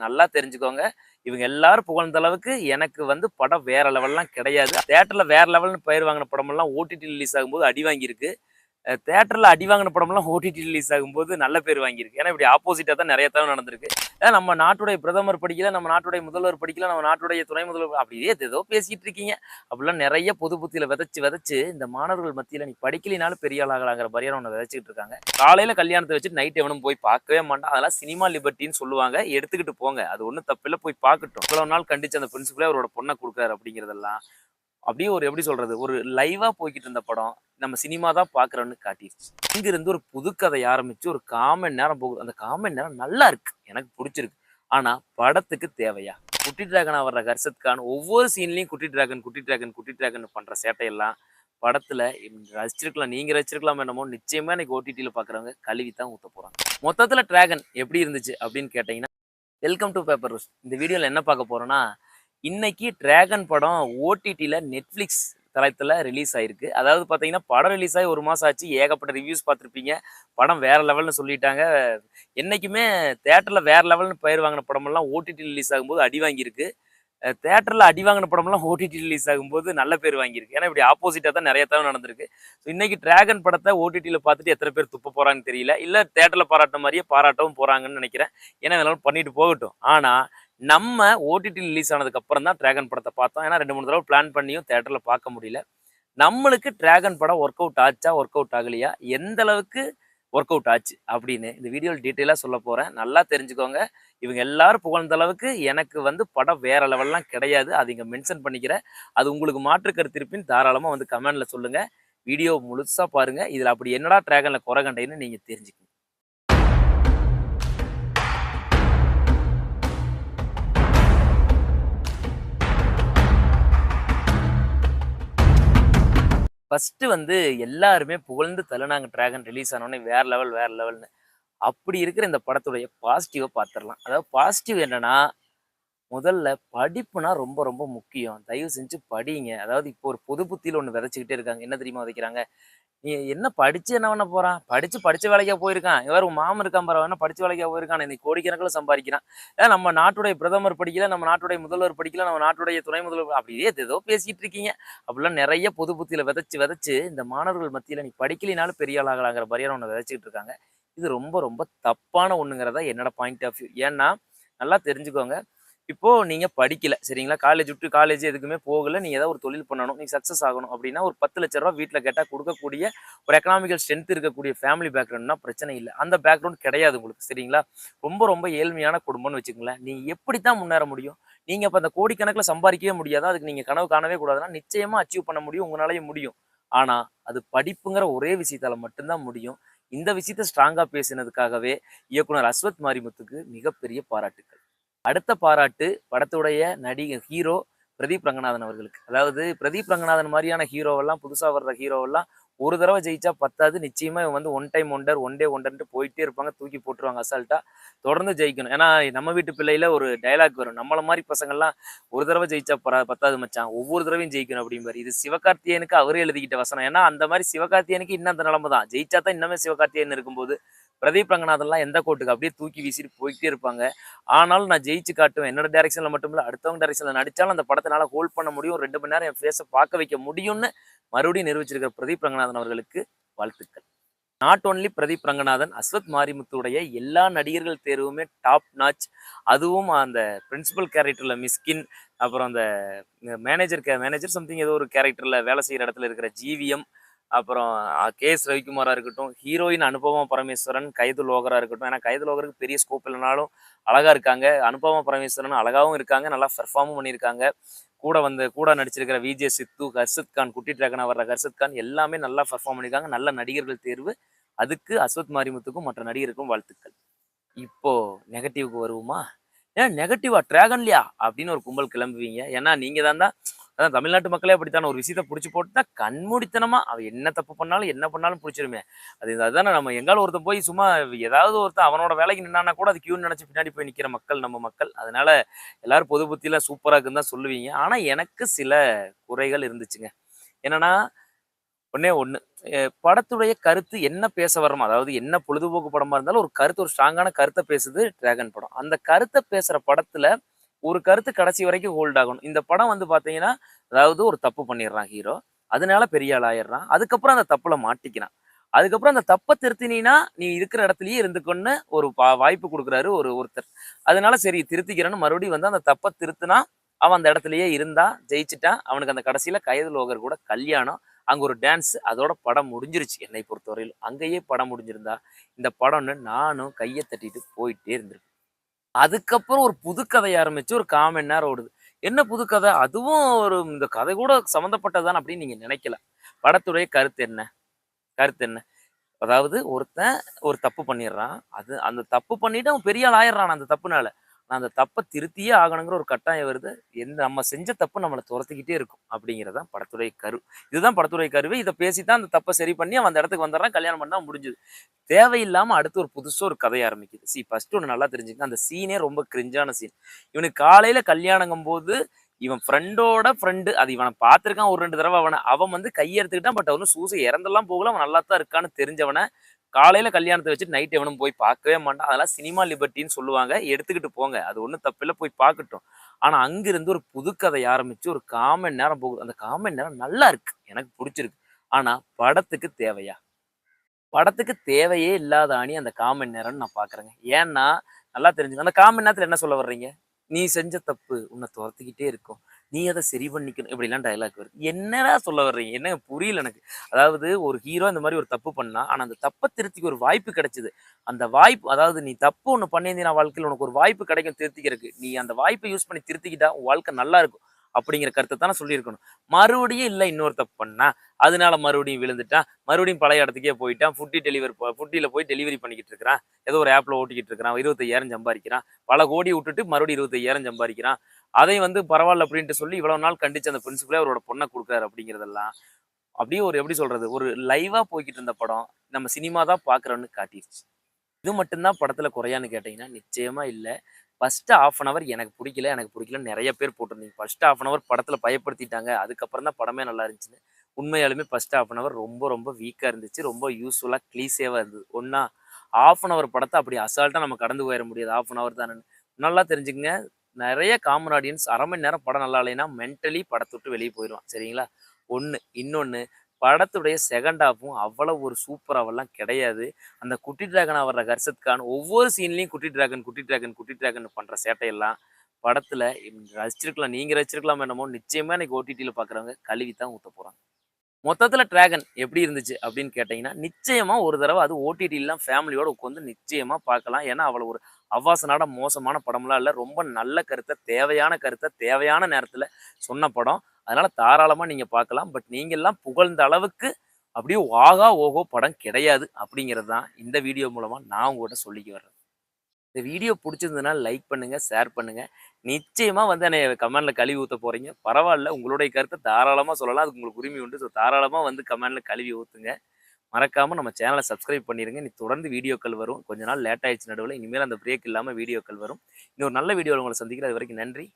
நல்லா தெரிஞ்சுக்கோங்க. இவங்க எல்லாரும் புகழ்ந்த அளவுக்கு எனக்கு வந்து படம் வேற லெவல்லாம் கிடையாது. தியேட்டர்ல வேற லெவல்னு பெயர் வாங்கின படமெல்லாம் ஓடிடி ரிலீஸ் ஆகும்போது அடி வாங்கியிருக்கு. தியேட்டர்ல அடி வாங்கின படம்லாம் ஓடிடி ரிலீஸ் ஆகும்போது நல்ல பேர் வாங்கியிருக்கு. ஏன்னா இப்படி ஆப்போசிட்டா தான் நெறைய தடவ நடந்திருக்கு. நம்ம நாட்டுடைய பிரதமர் படிக்கல, நம்ம நாட்டுடைய முதல்வர் படிக்கல, நம்ம நாட்டுடைய துணை முதல்வர் அப்படியே ஏதேதோ பேசிட்டு இருக்கீங்க. அப்படிலாம் நெறைய பொது புத்தியில விதைச்சு இந்த மாணவர்கள் மத்தியில நீ படிக்கலினாலும் பெரிய ஆள் ஆகலாங்கிற மாரியான ஒண்ண விதைச்சுக்கிட்டு இருக்காங்க. காலையில கல்யாணத்த வச்சுட்டு நைட் எவனும் போய் பார்க்கவே மாட்டான். அதெல்லாம் சினிமா லிபர்ட்டின்னு சொல்லுவாங்க. எடுத்துக்கிட்டு போங்க. அது ஒண்ணும் தப்பில்ல. போய் பார்க்கட்டும். இவ்வளவு நாள் கண்டிச்ச அந்த பிரின்சிபலே அவரோட பொண்ண குடுக்குறாரு அப்படிங்கிறதெல்லாம் அப்படியே ஒரு எப்படி சொல்றது? ஒரு லைவா போய்க்கிட்டு இருந்த படம், நம்ம சினிமா தான் பார்க்குறோம்னு காட்டிருச்சு. இங்கிருந்து ஒரு புது கதை ஆரம்பிச்சு ஒரு 1/4 மணி நேரம் போகுது. அந்த 1/4 மணி நேரம் நல்லா இருக்கு. எனக்கு புடிச்சிருக்கு. ஆனா படத்துக்கு தேவையா? குட்டி டிராகனா வர்ற ஹர்ஷத் கான் ஒவ்வொரு சீன்லயும் குட்டி டிராகன், குட்டி டிராகன், குட்டி டிராகன் பண்ற சேட்டையெல்லாம் படத்துல ரசிச்சிருக்கலாம். நீங்க ரசிச்சிருக்கலாம் என்னமோ, நிச்சயமா இன்னைக்கு ஓடிடில பார்க்குறவங்க கழுவி தான் ஊத்த போறாங்க. மொத்தத்துல டிராகன் எப்படி இருந்துச்சு அப்படின்னு கேட்டீங்கன்னா, வெல்கம் டூ பேப்பர் ரோஸ். இந்த வீடியோல என்ன பார்க்க போறோம்னா, இன்னைக்கு டிராகன் படம் ஓடிடில நெட்ஃபிளிக்ஸ் தளத்துல ரிலீஸ் ஆயிருக்கு. அதாவது பார்த்தீங்கன்னா, படம் ரிலீஸ் ஆகி 1 மாசம் ஆச்சு. ஏகப்பட்ட ரிவ்யூஸ் பார்த்துருப்பீங்க. படம் வேற லெவல்னு சொல்லிட்டாங்க. என்னைக்குமே தியேட்டர்ல வேற லெவல்னு பெயர் வாங்கின படமெல்லாம் ஓடிடி ரிலீஸ் ஆகும்போது அடி வாங்கியிருக்கு. தியேட்டர்ல அடி வாங்கின படம்லாம் ஓடிடி ரிலீஸ் ஆகும்போது நல்ல பேர் வாங்கியிருக்கு. ஏன்னா இப்படி ஆப்போசிட்டா தான் நெறைய தடவ நடந்திருக்கு. இன்னைக்கு டிராகன் படத்த ஓடிடில பார்த்துட்டு எத்தன பேர் துப்ப போறாங்கன்னு தெரியல. இல்ல தியேட்டர்ல பாராட்டுன மாரியே பாராட்டவும் போறாங்கன்னு நெனைக்கிறேன். ஏன்னா இதெல்லாம் பண்ணிட்டு போகட்டும். ஆனா நம்ம ஓடிடி ரிலீஸ் ஆனதுக்கு அப்புறம் தான் டிராகன் படத்த பார்த்தோம். ஏன்னா 2, 3 தடவ பிளான் பண்ணியும் தியேட்டர்ல பார்க்க முடியல. நம்மளுக்கு டிராகன் படம் ஒர்க் அவுட் ஆச்சா? ஒர்க் அவுட் ஆகலையா? எந்த அளவுக்கு ஒர்க் அவுட் ஆச்சு அப்படின்னு இந்த வீடியோல டீட்டெயிலா சொல்லப் போறேன். நல்லா தெரிஞ்சுக்கோங்க. இவங்க எல்லாரும் புகழ்ந்த அளவுக்கு எனக்கு வந்து படம் வேற லெவல்லாம் கிடையாது. அது இங்க மென்ஷன் பண்ணிக்கிறேன். அது உங்களுக்கு மாற்று கருத்து இருப்பின் தாராளமா வந்து கமெண்ட்ல சொல்லுங்க. வீடியோ முழுசா பாருங்க. இதுல அப்படி என்னடா டிராகன்ல குறை கண்டேன்னு நீங்க தெரிஞ்சுக்கங்க. ஃபர்ஸ்ட்டு வந்து எல்லாருமே புகழ்ந்து தள்ளுனாங்க டிராகன் ரிலீஸ் ஆனோனே வேற லெவல், வேற லெவல்னு. அப்படி இருக்கிற இந்த படத்துடைய பாசிட்டிவ பார்த்துரலாம். அதாவது பாசிட்டிவ் என்னன்னா, முதல்ல படிப்புனா ரொம்ப ரொம்ப முக்கியம். தயவு செஞ்சு படிங்க. அதாவது இப்போ ஒரு பொது புத்தியில ஒண்ணு விதைச்சுக்கிட்டே இருக்காங்க. என்ன தெரியுமா விதைக்கிறாங்க? "நீ என்ன படிச்சு என்ன பண்ண போறான்? படிச்ச வேலைக்கா போயிருக்கான். இங்க பாரு உன் மாமன் இருக்கான் பாரு, அவன் என்ன படிச்ச வேலைக்கா போயிருக்கான். இன்னைக்கு கோடிக்கணக்குல சம்பாதிக்கிறான். நம்ம நாட்டுடைய பிரதமர் படிக்கல, நம்ம நாட்டுடைய முதல்வர் படிக்கல, நம்ம நாட்டுடைய துணை முதல்வர்" அப்படியே ஏதேதோ பேசிட்டு இருக்கீங்க. அப்படிலாம் நெறைய பொது புத்தியில விதைச்சு இந்த மாணவர்கள் மத்தியில நீ படிக்கலினாலும் பெரிய ஆள் ஆகலாங்கிற மாரியான ஒண்ண விதைச்சுக்கிட்டு இருக்காங்க. இது ரொம்ப ரொம்ப தப்பான ஒண்ணுங்கிறது தான் என்னோட பாயிண்ட் ஆஃப் வியூ. ஏன்னா, நல்லா தெரிஞ்சுக்கோங்க. இப்போ நீங்க படிக்கல சரிங்களா? காலேஜ் விட்டு காலேஜ் எதுக்குமே போகல. நீங்க ஏதாவது ஒரு தொழில் பண்ணணும். நீங்க சக்சஸ் ஆகணும் அப்படின்னா, ஒரு ரூ. 10,00,000 வீட்ல கேட்டா குடுக்கக்கூடிய ஒரு எக்கனாமிக்கல் ஸ்ட்ரென்த் இருக்கக்கூடிய ஃபேமிலி பேக்ரவுண்ட்னா பிரச்சனை இல்ல. அந்த பேக்ரவுண்ட் கிடையாது உங்களுக்கு. சரிங்களா? ரொம்ப ரொம்ப ஏழ்மையான குடும்பம்னு வச்சுக்கங்களேன். நீங்க எப்படித்தான் முன்னேற முடியும்? நீங்க அப்ப அந்த கோடிக்கணக்குல சம்பாரிக்கவே முடியாதா? அதுக்கு நீங்க கனவு காணவே கூடாதுன்னா, நிச்சயமா அச்சீவ் பண்ண முடியும். உங்களாலயும் முடியும். ஆனா, அது படிப்புங்கிற ஒரே விஷயத்தால மட்டும் தான் முடியும். இந்த விஷயத்த ஸ்ட்ராங்கா பேசினதுக்காகவே இயக்குனர் அஸ்வத் மாரிமுத்துக்கு மிகப்பெரிய பாராட்டுக்கள். அடுத்த பாராட்டு படத்துடைய ஹீரோ பிரதீப் ரங்கநாதன் அவர்களுக்கு. அதாவது பிரதீப் ரங்கநாதன் மாரியான ஹீரோவெல்லாம் புதுசா வர்ற ஹீரோவெல்லாம் ஒரு தடவ ஜெயிச்சா பத்தாது. நிச்சயமா இவன் வந்து one time wonder, one day ஒண்டர்ன்ட்டு போயிட்டே இருப்பாங்க. தூக்கி போட்டுருவாங்க அசால்ட்டா. தொடர்ந்து ஜெயிக்கணும். ஏன்னா நம்ம வீட்டு பிள்ளையில ஒரு டயலாக் வரும். நம்மள மாரி பசங்கள்லாம் ஒரு தடவ ஜெயிச்சா பத்தாது மச்சான். ஒவ்வொரு தடவையும் ஜெயிக்கணும் அப்படிம்பாரு. இது சிவகார்த்திகேயனுக்கு அவரே எழுதிக்கிட்ட வசனம். ஏன்னா அந்த மாரி சிவகார்த்திகேயனுக்கு இன்னும் அந்த நிலைமை தான். ஜெயிச்சா தான் இன்னுமே சிவகார்த்திகேயன் இருக்கும்போது, பிரதீப் ரங்கநாதன்லாம் எந்த கோட்டுக்கு அப்படியே தூக்கி வீசிட்டு போயிட்டே இருப்பாங்க. ஆனாலும் நான் ஜெயிச்சு காட்டுவேன். என்னோட டைரக்ஷன்ல மட்டும் இல்ல, அடுத்தவங்க டைரக்ஷன்ல நடிச்சாலும் அந்த படத்த என்னால ஹோல்ட் பண்ண முடியும். 2 மணி நேரம் என் ஃபேஸ பார்க்க வைக்க முடியும்னு மறுபடியும் நிரூபிச்சிருக்கிற பிரதீப் ரங்கநாதன் அவர்களுக்கு வாழ்த்துக்கள். நாட் ஒன்லி பிரதீப் ரங்கநாதன், அஸ்வத் மாரிமுத்துடைய எல்லா நடிகர்கள் தேர்வுமே டாப் நாச். அதுவும் அந்த பிரின்சிபல் கேரக்டர்ல மிஸ்கின், அப்புறம் அந்த மேனேஜர் சம்திங் ஏதோ ஒரு கேரக்டர்ல வேலை செய்ற இடத்துல இருக்கிற ஜிவிஎம், அப்புறம் கே.எஸ். ரவிக்குமாரா இருக்கட்டும், ஹீரோயின் அனுபமா பரமேஸ்வரன், கைது லோகரா இருக்கட்டும். ஏன்னா கைது லோகருக்கு பெரிய ஸ்கோப் இல்லனாலும் அழகா இருக்காங்க. அனுபமா பரமேஸ்வரன் அழகாவும் இருக்காங்க. நல்லா பெர்ஃபார்மும் பண்ணியிருக்காங்க. கூட நடிச்சிருக்கிற விஜே சித்து, ஹர்ஷத் கான், குட்டி டிராகனா வர்ற ஹர்ஷத் கான் எல்லாமே நல்லா பெர்ஃபார்ம் பண்ணியிருக்காங்க. நல்ல நடிகர்கள் தேர்வு. அதுக்கு அஸ்வத் மாரிமுத்துக்கும் மற்ற நடிகருக்கும் வாழ்த்துக்கள். இப்போ நெகட்டிவ்‌க்கு வருவோமா? "ஏன் நெகட்டிவா? டிராகன்லயா?" அப்படின்னு ஒரு கும்பல் கிளம்புவீங்க. ஏன்னா நீங்க தான் அதான் தமிழ்நாட்டு மக்களே அப்படித்தான. ஒரு விஷயத்த புடிச்சு போட்டுட்டா கண்மூடித்தனமா அவன் என்ன தப்பு பண்ணாலும், என்ன பண்ணாலும் புடிச்சிருமே. அதுதானே நம்ம எங்கால ஒருத்தன் போய் சும்மா ஏதாவது ஒருத்தன் அவனோட வேலைக்கு நின்னான்னா கூட அது கியூன்னு நெனச்சு பின்னாடி போய் நிக்கிற மக்கள் நம்ம மக்கள். அதனால எல்லாரும் பொது புத்தியில சூப்பரா இருக்குன்னு தான் சொல்லுவீங்க. ஆனா எனக்கு சில குறைகள் இருந்துச்சுங்க. என்னன்னா, ஒண்ணே ஒண்ணு. படத்துடைய கருத்து என்ன பேச வர்றோமோ, அதாவது என்ன பொழுதுபோக்கு படமா இருந்தாலும் ஒரு கருத்து ஒரு ஸ்ட்ராங்கான கருத்த பேசுது டிராகன் படம். அந்த கருத்த பேசுற படத்துல ஒரு கருத்து கடைசி வரைக்கும் ஹோல்ட் ஆகணும். இந்த படம் வந்து பார்த்தீங்கன்னா, அதாவது ஒரு தப்பு பண்ணிடுறான் ஹீரோ. அதனால பெரிய ஆள் ஆயிடுறான். அதுக்கப்புறம் அந்த தப்புல மாட்டிக்கிறான். அதுக்கப்புறம் அந்த தப்ப திருத்தினீன்னா, நீ இருக்கிற இடத்திலேயே இருந்துக்கோன்னு ஒரு வாய்ப்பு குடுக்குறாரு ஒருத்தர். அதனால சரி திருத்திக்கிறேன்னு மறுபடியும் வந்து அந்த தப்ப திருத்துனா, அவன் அந்த இடத்திலேயே இருந்தான், ஜெயிச்சுட்டான். அவனுக்கு அந்த கடைசியில கயல் கூட கல்யாணம். அங்க ஒரு டான்ஸ். அதோட படம் முடிஞ்சிருச்சு என்னை பொறுத்தவரையிலும். அங்கேயே படம் முடிஞ்சிருந்தா, இந்த படம்ன்னு நானும் கைய தட்டிட்டு போயிட்டே இருந்திருப்பேன். அதுக்கப்புறம் ஒரு புது கதை ஆரம்பிச்சு ஒரு 1/4 மணி நேரம் ஓடுது. என்ன புது கதை? அதுவும் ஒரு இந்த கதை கூட சம்மந்தப்பட்டது தான அப்படின்னு நீங்க நினைக்கல. படத்துடைய கருத்து என்ன? கருத்து என்ன? அதாவது ஒருத்தன் ஒரு தப்பு பண்ணிடுறான். அந்த தப்பு பண்ணிட்டு அவன் பெரிய ஆள் ஆயிடுறான் அந்த தப்புனால. ஆனா அந்த தப்ப திருத்தியே ஆகணுங்கிற ஒரு கட்டாயம் வருது. நம்ம செஞ்ச தப்பு நம்மள தொரத்திக்கிட்டே இருக்கும். அப்படிங்கிறது தான் படத்துடைய கரு. இதுதான் படத்துடைய கருவே. இத பேசி தான் அந்த தப்ப சரி பண்ணி அவன் அந்த இடத்துக்கு வந்துடுறான். கல்யாணம் பண்ணா முடிஞ்சுது. தேவையில்லாம அடுத்து ஒரு புதுசா ஒரு கதை ஆரம்பிக்குது. ஃபர்ஸ்ட் ஒண்ணு நல்லா தெரிஞ்சுக்கங்க. அந்த சீனே ரொம்ப கிரிஞ்சான சீன். இவனுக்கு காலையில கல்யாணங்கும்போது, இவன் ஃப்ரெண்டோட ஃப்ரெண்டு அது இவன பார்த்திருக்கான் 1, 2 தடவ அவன் வந்து கைய எடுத்துக்கிட்டான். பட் அவனும் சூசை இறந்தெல்லாம் போகல. அவன் நல்லா தான் இருக்கான்னு தெரிஞ்சவன, காலையில கல்யாணத்த வச்சுட்டு நைட் எவனும் போய் பார்க்கவே மாட்டான். அதெல்லாம் சினிமா லிபர்ட்டின்னு சொல்லுவாங்க. எடுத்துக்கிட்டு போங்க. அது ஒண்ணும் தப்பில்ல. போய் பார்க்கட்டும். ஆனா அங்கிருந்து ஒரு புதுக்கதை ஆரம்பிச்சு ஒரு 1/4 மணி நேரம் போகுது. அந்த 1/4 மணி நேரம் நல்லா இருக்கு. எனக்கு புடிச்சிருக்கு. ஆனா படத்துக்கு தேவையா? படத்துக்கு தேவையே இல்லாத அணி அந்த 1/4 மணி நேரம்னு நான் பார்க்குறேங்க. ஏன்னா, நல்லா தெரிஞ்சுக்கங்க. அந்த 1/4 மணி நேரத்துல என்ன சொல்ல வர்றீங்க? "நீ செஞ்ச தப்பு உன்ன தொரத்திக்கிட்டே இருக்கும். நீ அத சரி பண்ணிக்கணும்." இப்படிலாம் டயலாக் வருது. என்னடா சொல்ல வர்றீங்க? என்னங்க புரியல எனக்கு. அதாவது ஒரு ஹீரோ இந்த மாரி ஒரு தப்பு பண்ணா, ஆனா அந்த தப்ப திருத்திக்க ஒரு வாய்ப்பு கிடைச்சது. அந்த வாய்ப்பு அதாவது நீ தப்பு ஒண்ணு பண்ணியிருந்தீனா வாழ்க்கையில உனக்கு ஒரு வாய்ப்பு கிடைக்கும் திருத்திக்கிறக்கு. நீ அந்த வாய்ப்ப யூஸ் பண்ணி திருத்திக்கிட்டா உன் வாழ்க்கை நல்லா இருக்கும். அப்படிங்கிற கருத்த தானே சொல்லியிருக்கணும். மறுபடியும் இல்ல இன்னொரு தப்பு பண்ணா, அதனால மறுபடியும் விழுந்துட்டான். மறுபடியும் பழைய இடத்துக்கே போயிட்டான். ஃபுட்டில போய் டெலிவரி பண்ணிக்கிட்டு இருக்கிறான். ஏதோ ஒரு ஆப்ல ஓட்டிக்கிட்டு இருக்கிறான். 25,000 சம்பாரிக்கிறான். பல கோடி விட்டுட்டு மறுபடியும் 25,000 சம்பாரிக்கிறான். அதையும் வந்து பரவால்ல அப்படின்ட்டு சொல்லி இவ்வளவு நாள் கண்டிச்ச அந்த பிரின்சிபலே அவரோட பொண்ண குடுக்குறாரு அப்படிங்கிறதெல்லாம், அப்படியே ஒரு எப்படி சொல்றது? ஒரு லைவா போய்க்கிட்டு இருந்த படம், நம்ம சினிமா தான் பார்க்குறோம்னு காட்டிருச்சு. இது மட்டும் தான் படத்துல குறையான்னு கேட்டீங்கன்னா, நிச்சயமா இல்ல. ஃபர்ஸ்ட் 1/2 அன் ஹவர் எனக்கு புடிக்கல, எனக்கு புடிக்கலன்னு நெறைய பேர் போட்டிருந்தீங்க. ஃபர்ஸ்ட் 1/2 அன் ஹவர் படத்துல பயப்படுத்திட்டாங்க. அதுக்கப்புறம் தான் படமே நல்லா இருந்துச்சுன்னு. உண்மையாலுமே ஃபர்ஸ்ட் 1/2 அன் ஹவர் ரொம்ப ரொம்ப வீக்கா இருந்துச்சு. ரொம்ப யூசுவலா கிளீஷேவா இருந்தது. 1/2 அன் ஹவர் படத்த அப்படி அசால்ட்டா நம்ம கடந்து போயிற முடியாது. 1/2 அன் ஹவர் தானேன்னு. நல்லா தெரிஞ்சுக்கங்க. நெறைய காமன் ஆடியன்ஸ் 1/2 மணி நேரம் படம் நல்லா இல்லைன்னா, மென்டலி படத்த விட்டு வெளிய போயிருவான். சரிங்களா? 1 இன்னொன்னு படத்துடைய செகண்ட் ஹாஃப்பும் அவ்வளவு ஒரு சூப்பராவெல்லாம் கிடையாது. அந்த குட்டி டிராகனா வர்ற ஹர்ஷத் கான் ஒவ்வொரு சீன்லயும் குட்டி டிராகன், குட்டி டிராகன், குட்டி டிராகன் பண்ற சேட்டையெல்லாம் படத்துல ரசிச்சிருக்கலாம். நீங்க ரசிச்சிருக்கலாமோ என்னமோ, நிச்சயமா இன்னைக்கு ஓடிடில பார்க்குறவங்க கழுவி தான் ஊத்த போறாங்க. மொத்தத்துல டிராகன் எப்படி இருந்துச்சு அப்படின்னு கேட்டீங்கன்னா, நிச்சயமா ஒரு தடவ அது ஓடிடிலாம் ஃபேமிலியோட உட்காந்து நிச்சயமா பார்க்கலாம். ஏன்னா, அவ்வளவு ஒரு அவ்வாசனான மோசமான படம்லாம் இல்ல. ரொம்ப நல்ல கருத்த, தேவையான கருத்த, தேவையான நேரத்துல சொன்ன படம். அதனால தாராளமா நீங்க பார்க்கலாம். பட் நீங்கலாம் புகழ்ந்த அளவுக்கு அப்படியே ஆகா, ஓஹோ படம் கிடையாது. அப்படிங்கிறது தான் இந்த வீடியோ மூலமா நான் உங்ககிட்ட சொல்லிக்க வர்றேன். இந்த வீடியோ புடிச்சிருந்ததுனா லைக் பண்ணுங்க, ஷேர் பண்ணுங்க. நிச்சயமா வந்து என்னைய கமெண்ட்ல கழுவி ஊத்த போறீங்க. பரவால்ல. உங்களுடைய கருத்த தாராளமா சொல்லலாம். அதுக்கு உங்களுக்கு உரிமை உண்டு. ஸோ தாராளமா வந்து கமெண்ட்ல கழுவி ஊத்துங்க. மறக்காம நம்ம சேனல சப்ஸ்கிரைப் பண்ணிருங்க. இனி தொடர்ந்து வீடியோக்கள் வரும். கொஞ்ச நாள் லேட் ஆயிடுச்சு நடுவுல. இனிமேல் அந்த பிரேக் இல்லாம வீடியோக்கள் வரும். இன்னொரு நல்ல வீடியோல உங்கள சந்திக்கிறேன். அதுவரைக்கும் நன்றி.